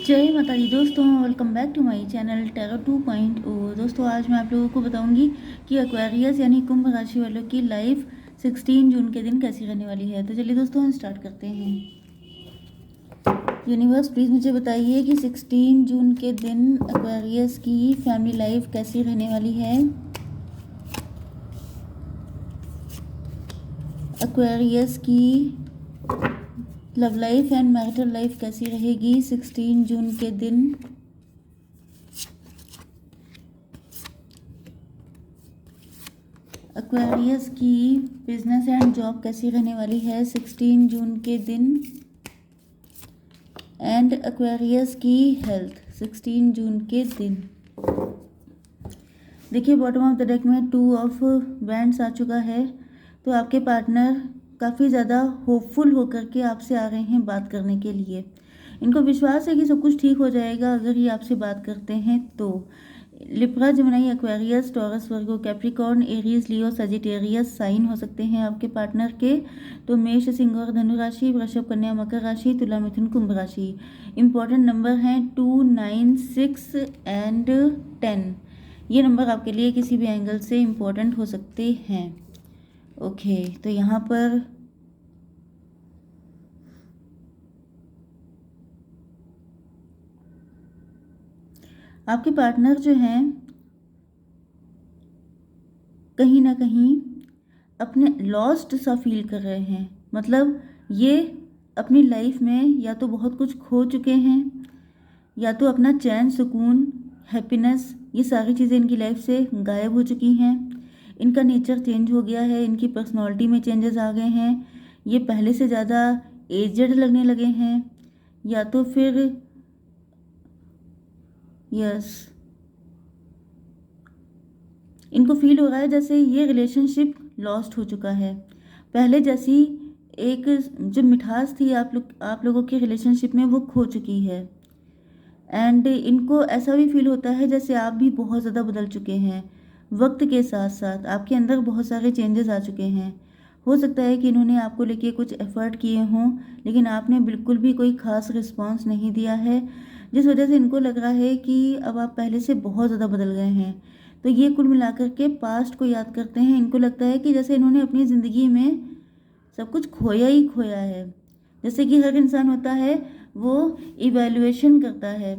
जय माता दी दोस्तों, welcome back to my channel tarot 2.0। दोस्तों आज मैं आप लोगों को बताऊंगी कि एक्वेरियस यानी कुंभ राशि वालों की लाइफ 16 जून के दिन कैसी रहने वाली है। तो चलिए दोस्तों हम स्टार्ट करते हैं। यूनिवर्स प्लीज़ मुझे बताइए कि 16 जून के दिन एक्वेरियस की फैमिली लाइफ कैसी रहने वाली है। एक्वेरियस की love life and marital life कैसी रहेगी 16 जून के दिन। एक्वेरियस की बिजनेस एंड जॉब कैसी रहने वाली है 16 जून के दिन। एंड एक्वेरियस की हेल्थ 16 जून के दिन। देखिए बॉटम ऑफ द डेक में 2 ऑफ वैंड्स आ चुका है। तो आपके पार्टनर काफ़ी ज़्यादा होपफुल होकर के आपसे आ रहे हैं बात करने के लिए। इनको विश्वास है कि सब कुछ ठीक हो जाएगा अगर ये आपसे बात करते हैं तो। लिब्रा, जेमिनी, एक्वेरियस, टॉरस, वर्गो, कैप्रिकॉर्न, एरीज, लियो, सजिटेरियस साइन हो सकते हैं आपके पार्टनर के। तो मेष, सिंह और धनु राशि, वृषभ, कन्या, मकर राशि, तुला, मिथुन, कुंभ राशि। इंपॉर्टेंट नंबर हैं 2, 9, 6 एंड 10। ये नंबर आपके लिए किसी भी एंगल से इम्पोर्टेंट हो सकते हैं। ओके, तो यहाँ पर आपके पार्टनर जो हैं कहीं ना कहीं अपने लॉस्ट सा फील कर रहे हैं। मतलब ये अपनी लाइफ में या तो बहुत कुछ खो चुके हैं या तो अपना चैन, सुकून, हैप्पीनेस, ये सारी चीज़ें इनकी लाइफ से गायब हो चुकी हैं। इनका नेचर चेंज हो गया है, इनकी पर्सनालिटी में चेंजेस आ गए हैं। ये पहले से ज़्यादा एजड लगने लगे हैं या तो फिर इनको फील हो रहा है जैसे ये रिलेशनशिप लॉस्ट हो चुका है। पहले जैसी एक जो मिठास थी आप लोगों के रिलेशनशिप में वो खो चुकी है। एंड इनको ऐसा भी फील होता है जैसे आप भी बहुत ज़्यादा बदल चुके हैं। वक्त के साथ साथ आपके अंदर बहुत सारे चेंजेस आ चुके हैं। हो सकता है कि इन्होंने आपको लेके कुछ एफर्ट किए हों लेकिन आपने बिल्कुल भी कोई ख़ास रिस्पॉन्स नहीं दिया है, जिस वजह से इनको लग रहा है कि अब आप पहले से बहुत ज़्यादा बदल गए हैं। तो ये कुल मिलाकर के पास्ट को याद करते हैं। इनको लगता है कि जैसे इन्होंने अपनी ज़िंदगी में सब कुछ खोया ही खोया है। जैसे कि हर इंसान होता है वो इवैल्यूएशन करता है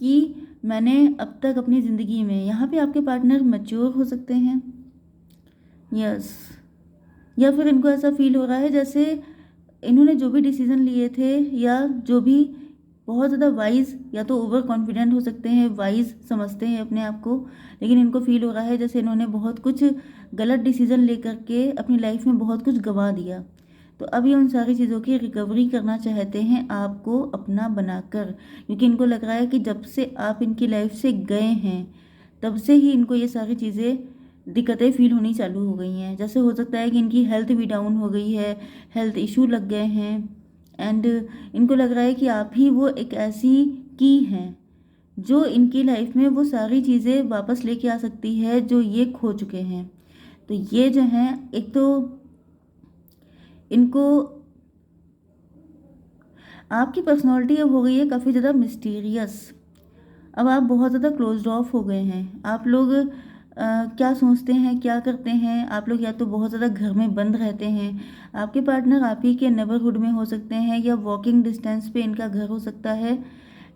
कि मैंने अब तक अपनी ज़िंदगी में, यहाँ पे आपके पार्टनर मैच्योर हो सकते हैं। यस, या फिर इनको ऐसा फील हो रहा है जैसे इन्होंने जो भी डिसीज़न लिए थे या जो भी बहुत ज़्यादा वाइज या तो ओवर कॉन्फिडेंट हो सकते हैं, वाइज समझते हैं अपने आप को, लेकिन इनको फील हो रहा है जैसे इन्होंने बहुत कुछ गलत डिसीज़न लेकर के अपनी लाइफ में बहुत कुछ गंवा दिया। तो अब ये उन सारी चीज़ों की रिकवरी करना चाहते हैं आपको अपना बनाकर, क्योंकि इनको लग रहा है कि जब से आप इनकी लाइफ से गए हैं तब से ही इनको ये सारी चीज़ें दिक्कतें फील होनी चालू हो गई हैं। जैसे हो सकता है कि इनकी हेल्थ भी डाउन हो गई है, हेल्थ इशू लग गए हैं। एंड इनको लग रहा है कि आप ही वो एक ऐसी की हैं जो इनकी लाइफ में वो सारी चीज़ें वापस लेके आ सकती है जो ये खो चुके हैं। तो ये जो हैं, एक तो इनको आपकी पर्सनालिटी अब हो गई है काफ़ी ज़्यादा मिस्टीरियस। अब आप बहुत ज़्यादा क्लोज्ड ऑफ हो गए हैं। आप लोग क्या सोचते हैं, क्या करते हैं, आप लोग या तो बहुत ज़्यादा घर में बंद रहते हैं। आपके पार्टनर आप ही के नेबरहुड में हो सकते हैं या वॉकिंग डिस्टेंस पे इनका घर हो सकता है।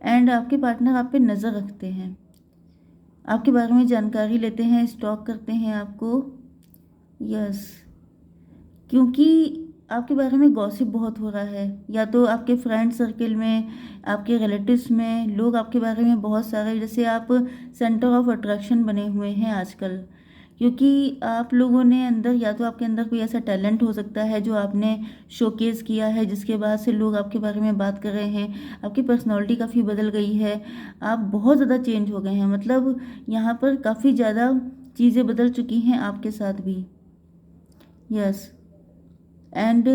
एंड आपके पार्टनर आप पे नज़र रखते हैं, आपके बारे में जानकारी लेते हैं, स्टॉक करते हैं आपको। यस, क्योंकि आपके बारे में गॉसिप बहुत हो रहा है, या तो आपके फ्रेंड सर्कल में, आपके रिलेटिव्स में लोग आपके बारे में बहुत सारे, जैसे आप सेंटर ऑफ अट्रैक्शन बने हुए हैं आजकल। क्योंकि आप लोगों ने अंदर, या तो आपके अंदर कोई ऐसा टैलेंट हो सकता है जो आपने शोकेस किया है जिसके बाद से लोग आपके बारे में बात कर रहे हैं। आपकी पर्सनालिटी काफ़ी बदल गई है, आप बहुत ज़्यादा चेंज हो गए हैं। मतलब यहाँ पर काफ़ी ज़्यादा चीज़ें बदल चुकी हैं आपके साथ भी। यस, एंड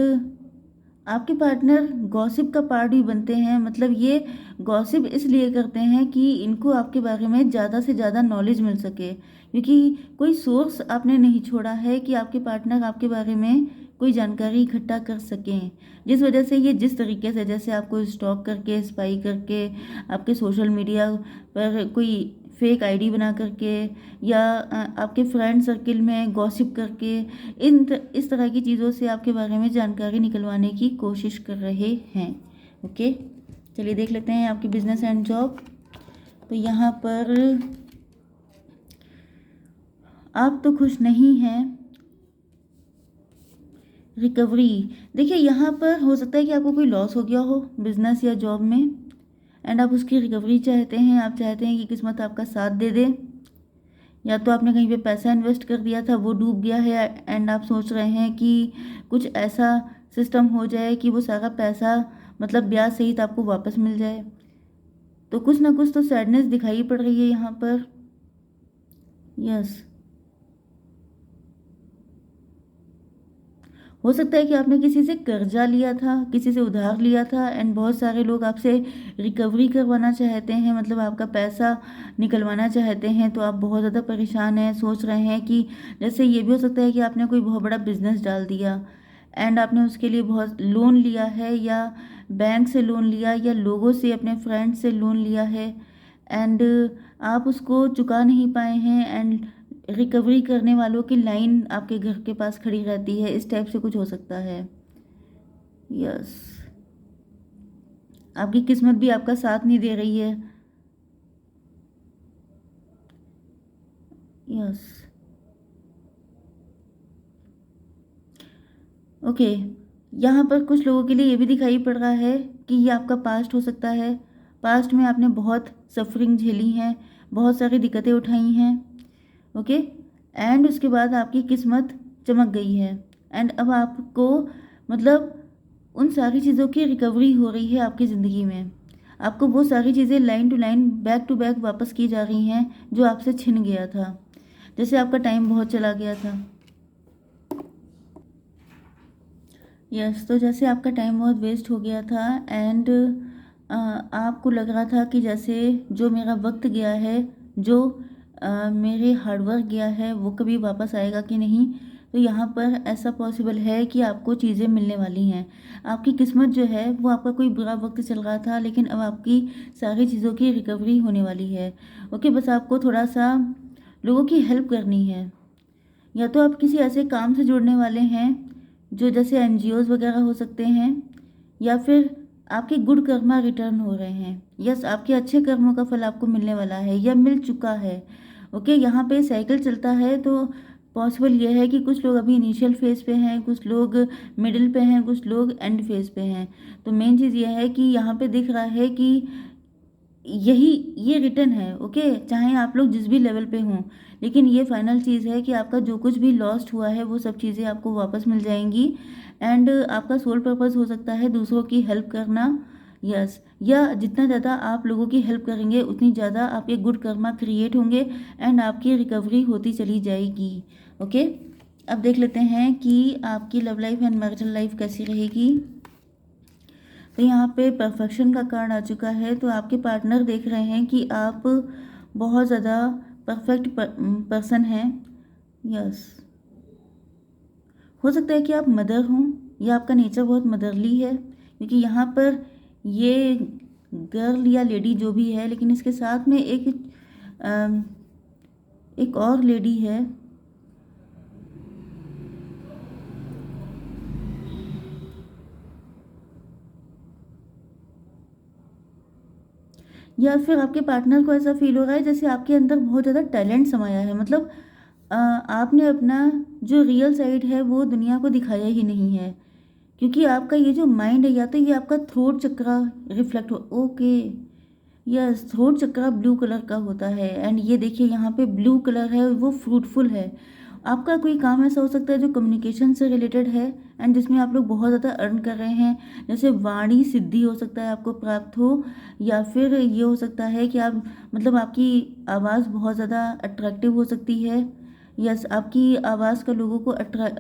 आपके पार्टनर गॉसिप का पार्ट भी बनते हैं। मतलब ये गॉसिप इसलिए करते हैं कि इनको आपके बारे में ज़्यादा से ज़्यादा नॉलेज मिल सके, क्योंकि कोई सोर्स आपने नहीं छोड़ा है कि आपके पार्टनर आपके बारे में कोई जानकारी इकट्ठा कर सकें, जिस वजह से ये जिस तरीके से, जैसे आपको स्टॉक करके, स्पाई करके, आपके सोशल मीडिया पर कोई फेक आईडी बना करके, या आपके फ्रेंड सर्किल में गॉसिप करके, इस तरह की चीज़ों से आपके बारे में जानकारी निकलवाने की कोशिश कर रहे हैं। ओके, चलिए देख लेते हैं आपकी बिजनेस एंड जॉब। तो यहाँ पर आप तो खुश नहीं हैं। रिकवरी, देखिए यहाँ पर हो सकता है कि आपको कोई लॉस हो गया हो बिजनेस या जॉब में, एंड आप उसकी रिकवरी चाहते हैं। आप चाहते हैं कि किस्मत आपका साथ दे दे, या तो आपने कहीं पे पैसा इन्वेस्ट कर दिया था, वो डूब गया है, एंड आप सोच रहे हैं कि कुछ ऐसा सिस्टम हो जाए कि वो सारा पैसा, मतलब ब्याज सहित आपको वापस मिल जाए। तो कुछ ना कुछ तो सैडनेस दिखाई पड़ रही है यहाँ पर। यस, हो सकता है कि आपने किसी से कर्जा लिया था, किसी से उधार लिया था, एंड बहुत सारे लोग आपसे रिकवरी करवाना चाहते हैं, मतलब आपका पैसा निकलवाना चाहते हैं। तो आप बहुत ज़्यादा परेशान हैं, सोच रहे हैं कि जैसे ये भी हो सकता है कि आपने कोई बहुत बड़ा बिजनेस डाल दिया, एंड आपने उसके लिए बहुत लोन लिया है, या बैंक से लोन लिया, या लोगों से, अपने फ्रेंड से लोन लिया है, एंड आप उसको चुका नहीं पाए हैं, एंड रिकवरी करने वालों की लाइन आपके घर के पास खड़ी रहती है। इस टाइप से कुछ हो सकता है। यस, आपकी किस्मत भी आपका साथ नहीं दे रही है। यस, ओके, यहाँ पर कुछ लोगों के लिए ये भी दिखाई पड़ रहा है कि ये आपका पास्ट हो सकता है। पास्ट में आपने बहुत सफरिंग झेली हैं, बहुत सारी दिक्कतें उठाई हैं। ओके, एंड उसके बाद आपकी किस्मत चमक गई है, एंड अब आपको, मतलब उन सारी चीज़ों की रिकवरी हो रही है आपकी ज़िंदगी में। आपको वो सारी चीज़ें line to line, back to back वापस की जा रही हैं जो आपसे छिन गया था, जैसे आपका टाइम बहुत चला गया था। यस, तो जैसे आपका टाइम बहुत वेस्ट हो गया था, एंड आपको लग रहा था कि जैसे जो मेरा वक्त गया है, जो मेरे हार्डवर्क गया है, वो कभी वापस आएगा कि नहीं। तो यहाँ पर ऐसा पॉसिबल है कि आपको चीज़ें मिलने वाली हैं। आपकी किस्मत जो है वो, आपका कोई बुरा वक्त चल रहा था, लेकिन अब आपकी सारी चीज़ों की रिकवरी होने वाली है। ओके, बस आपको थोड़ा सा लोगों की हेल्प करनी है, या तो आप किसी ऐसे काम से जुड़ने वाले हैं जो जैसे एनजीओज़ वगैरह हो सकते हैं, या फिर आपके गुड कर्मा रिटर्न हो रहे हैं। यस, आपके अच्छे कर्मों का फल आपको मिलने वाला है या मिल चुका है। ओके, यहाँ पे साइकिल चलता है, तो पॉसिबल ये है कि कुछ लोग अभी इनिशियल फेज़ पे हैं, कुछ लोग मिडिल पे हैं, कुछ लोग एंड फेज़ पे हैं। तो मेन चीज़ ये है कि यहाँ पे दिख रहा है कि यही ये रिटर्न है। ओके, चाहे आप लोग जिस भी लेवल पे हों, लेकिन ये फाइनल चीज़ है कि आपका जो कुछ भी लॉस्ट हुआ है वो सब चीज़ें आपको वापस मिल जाएंगी, एंड आपका सोल पर्पस हो सकता है दूसरों की हेल्प करना। यस, या जितना ज़्यादा आप लोगों की हेल्प करेंगे उतनी ज़्यादा आपके गुड कर्मा क्रिएट होंगे, एंड आपकी रिकवरी होती चली जाएगी। ओके, अब देख लेते हैं कि आपकी love life and marital life कैसी रहेगी। तो यहाँ पे परफेक्शन का कार्ड आ चुका है, तो आपके पार्टनर देख रहे हैं कि आप बहुत ज़्यादा परफेक्ट पर्सन हैं। यस, हो सकता है कि आप मदर हों, या आपका नेचर बहुत मदरली है, क्योंकि यहाँ पर ये गर्ल या लेडी जो भी है, लेकिन इसके साथ में एक और लेडी है। या फिर आपके पार्टनर को ऐसा फील हो रहा है जैसे आपके अंदर बहुत ज़्यादा टैलेंट समाया है, मतलब आपने अपना जो रियल साइड है वो दुनिया को दिखाया ही नहीं है, क्योंकि आपका ये जो माइंड है, या तो ये आपका थ्रोट चक्रा रिफ्लेक्ट हो। ओके, यस, थ्रोट चक्रा ब्लू कलर का होता है, एंड ये देखिए यहाँ पे ब्लू कलर है, वो फ्रूटफुल है। आपका कोई काम ऐसा हो सकता है जो कम्युनिकेशन से रिलेटेड है, एंड जिसमें आप लोग बहुत ज़्यादा अर्न कर रहे हैं, जैसे वाणी सिद्धि हो सकता है आपको प्राप्त हो, या फिर ये हो सकता है कि आप, मतलब आपकी आवाज़ बहुत ज़्यादा अट्रैक्टिव हो सकती है। यस, आपकी आवाज़ का लोगों को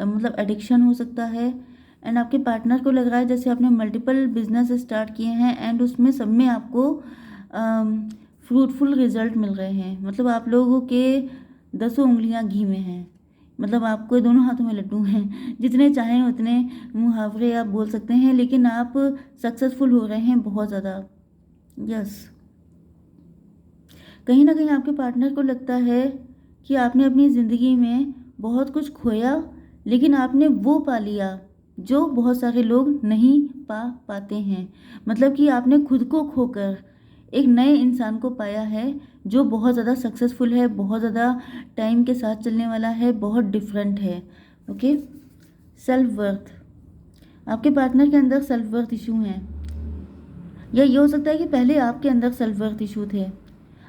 मतलब एडिक्शन हो सकता है, एंड आपके पार्टनर को लग रहा है जैसे आपने मल्टीपल बिजनेस स्टार्ट किए हैं, एंड उसमें सब में आपको फ्रूटफुल रिजल्ट मिल रहे हैं, मतलब आप लोगों के 10 उंगलियां घी में हैं। मतलब आपको दोनों हाथों में लड्डू हैं, जितने चाहें उतने मुहावरे आप बोल सकते हैं, लेकिन आप सक्सेसफुल हो रहे हैं बहुत ज़्यादा। यस, कहीं ना कहीं आपके पार्टनर को लगता है कि आपने अपनी ज़िंदगी में बहुत कुछ खोया, लेकिन आपने वो पा लिया जो बहुत सारे लोग नहीं पा पाते हैं। मतलब कि आपने खुद को खोकर एक नए इंसान को पाया है जो बहुत ज़्यादा सक्सेसफुल है, बहुत ज़्यादा टाइम के साथ चलने वाला है, बहुत डिफरेंट है। ओके, सेल्फ वर्थ, आपके पार्टनर के अंदर सेल्फ वर्थ इशू हैं, या ये हो सकता है कि पहले आपके अंदर सेल्फ वर्थ इशू थे,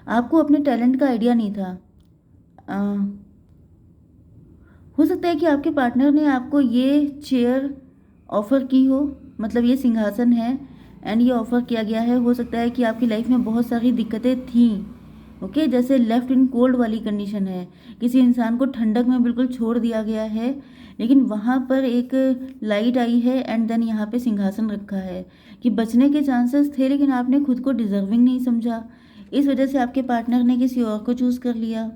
आपको अपने टैलेंट का आइडिया नहीं था। हो सकता है कि आपके पार्टनर ने आपको ये चेयर ऑफ़र की हो, मतलब ये सिंहासन है एंड ये ऑफ़र किया गया है। हो सकता है कि आपकी लाइफ में बहुत सारी दिक्कतें थीं, ओके, जैसे लेफ्ट इन कोल्ड वाली कंडीशन है, किसी इंसान को ठंडक में बिल्कुल छोड़ दिया गया है, लेकिन वहाँ पर एक लाइट आई है एंड देन यहाँ पे सिंहासन रखा है कि बचने के चांसेस थे, लेकिन आपने खुद को डिजर्विंग नहीं समझा, इस वजह से आपके पार्टनर ने किसी और को चूज़ कर लिया।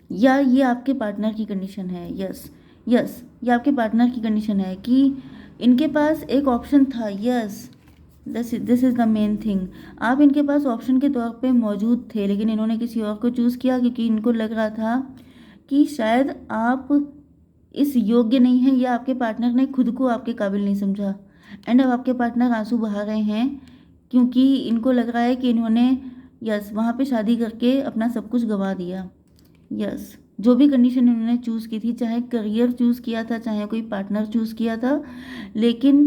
या ये आपके पार्टनर की कंडीशन है। यस, यस, ये आपके पार्टनर की कंडीशन है कि इनके पास एक ऑप्शन था। Yes, this is the main thing, आप इनके पास ऑप्शन के तौर पे मौजूद थे, लेकिन इन्होंने किसी और को चूज़ किया क्योंकि इनको लग रहा था कि शायद आप इस योग्य नहीं हैं, या आपके पार्टनर ने खुद को आपके काबिल नहीं समझा। एंड अब आपके पार्टनर आंसू बहा रहे हैं क्योंकि इनको लग रहा है कि इन्होंने यस वहाँ पे शादी करके अपना सब कुछ गंवा दिया। यस, जो भी कंडीशन इन्होंने चूज़ की थी, चाहे करियर चूज़ किया था, चाहे कोई पार्टनर चूज़ किया था, लेकिन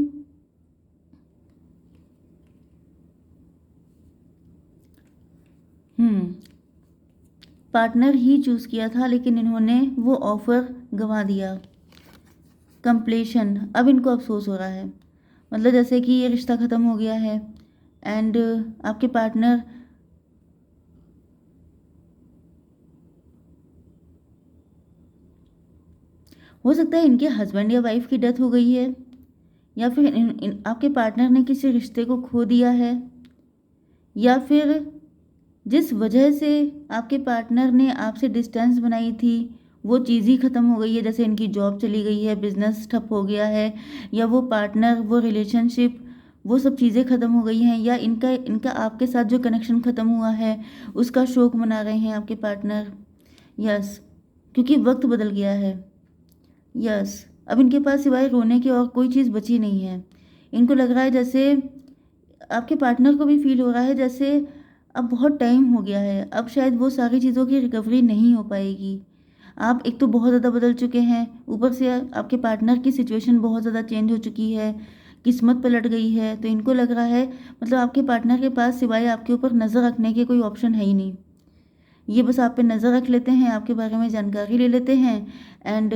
पार्टनर ही चूज़ किया था, लेकिन इन्होंने वो ऑफ़र गंवा दिया। कंप्लेशन, अब इनको अफसोस हो रहा है, मतलब जैसे कि ये रिश्ता ख़त्म हो गया है एंड आपके पार्टनर हो सकता है इनके हस्बैंड या वाइफ की डेथ हो गई है, या फिर आपके पार्टनर ने किसी रिश्ते को खो दिया है, या फिर जिस वजह से आपके पार्टनर ने आपसे डिस्टेंस बनाई थी वो चीज़ ही ख़त्म हो गई है, जैसे इनकी जॉब चली गई है, बिजनेस ठप हो गया है, या वो पार्टनर, वो रिलेशनशिप, वो सब चीज़ें ख़त्म हो गई हैं, या इनका इनका आपके साथ जो कनेक्शन ख़त्म हुआ है उसका शोक मना रहे हैं आपके पार्टनर। यस, क्योंकि वक्त बदल गया है। यस, अब इनके पास सिवाय रोने की और कोई चीज़ बची नहीं है। इनको लग रहा है जैसे आपके पार्टनर को भी फील हो रहा है जैसे अब बहुत टाइम हो गया है, अब शायद वो सारी चीज़ों की रिकवरी नहीं हो पाएगी। आप एक तो बहुत ज़्यादा बदल चुके हैं, ऊपर से आपके पार्टनर की सिचुएशन बहुत ज़्यादा चेंज हो चुकी है, किस्मत पलट गई है, तो इनको लग रहा है मतलब आपके पार्टनर के पास सिवाय आपके ऊपर नज़र रखने के कोई ऑप्शन है ही नहीं। ये बस आप पे नज़र रख लेते हैं, आपके बारे में जानकारी ले लेते हैं एंड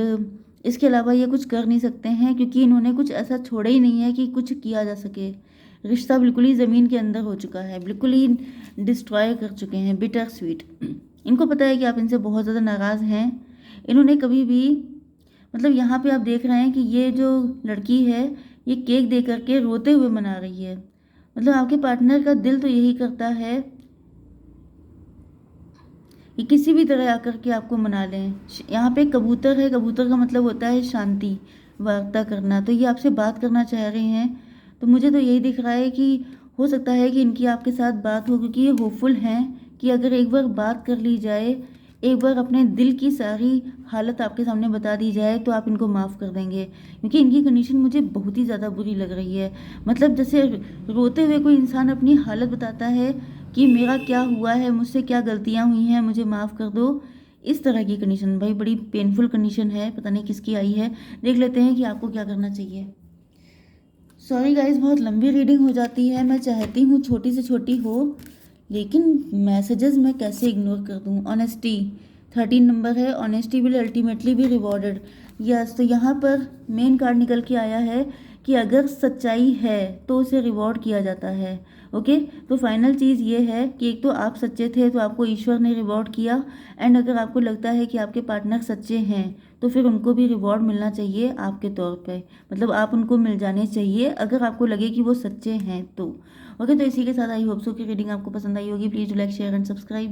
इसके अलावा ये कुछ कर नहीं सकते हैं, क्योंकि इन्होंने कुछ ऐसा छोड़ा ही नहीं है कि कुछ किया जा सके। रिश्ता बिल्कुल ही ज़मीन के अंदर हो चुका है, बिल्कुल ही डिस्ट्रॉय कर चुके हैं, बिटर स्वीट। इनको पता है कि आप इनसे बहुत ज़्यादा नाराज़ हैं। इन्होंने कभी भी मतलब यहाँ पे आप देख रहे हैं कि ये जो लड़की है ये केक दे करके रोते हुए मना रही है। मतलब आपके पार्टनर का दिल तो यही करता है कि किसी भी तरह आकर के आपको मना लें। यहाँ पे कबूतर है, कबूतर का मतलब होता है शांति, वार्ता करना। तो ये आपसे बात करना चाह रहे हैं, तो मुझे तो यही दिख रहा है कि हो सकता है कि इनकी आपके साथ बात हो, क्योंकि ये होपफुल हैं कि अगर एक बार बात कर ली जाए, एक बार अपने दिल की सारी हालत आपके सामने बता दी जाए, तो आप इनको माफ़ कर देंगे। क्योंकि इनकी कंडीशन मुझे बहुत ही ज़्यादा बुरी लग रही है। मतलब जैसे रोते हुए कोई इंसान अपनी हालत बताता है कि मेरा क्या हुआ है, मुझसे क्या गलतियाँ हुई हैं, मुझे माफ़ कर दो, इस तरह की कंडीशन। भाई बड़ी पेनफुल कंडीशन है, पता नहीं किसकी आई है। देख लेते हैं कि आपको क्या करना चाहिए। सॉरी गाइस, बहुत लंबी रीडिंग हो जाती है, मैं चाहती हूँ छोटी से छोटी हो, लेकिन मैसेजेस मैं कैसे इग्नोर कर दूँ। ऑनेस्टी 13 नंबर है, honesty will ultimately be rewarded. Yes, तो यहाँ पर मेन कार्ड निकल के आया है कि अगर सच्चाई है तो उसे रिवॉर्ड किया जाता है। ओके, तो फाइनल चीज़ ये है कि एक तो आप सच्चे थे तो आपको ईश्वर ने रिवॉर्ड किया, एंड अगर आपको लगता है कि आपके पार्टनर सच्चे हैं तो फिर उनको भी रिवॉर्ड मिलना चाहिए आपके तौर पे। मतलब आप उनको मिल जाने चाहिए अगर आपको लगे कि वो सच्चे हैं तो। ओके, तो इसी के साथ आई होप सो की रीडिंग आपको पसंद आई होगी। Please like share and subscribe.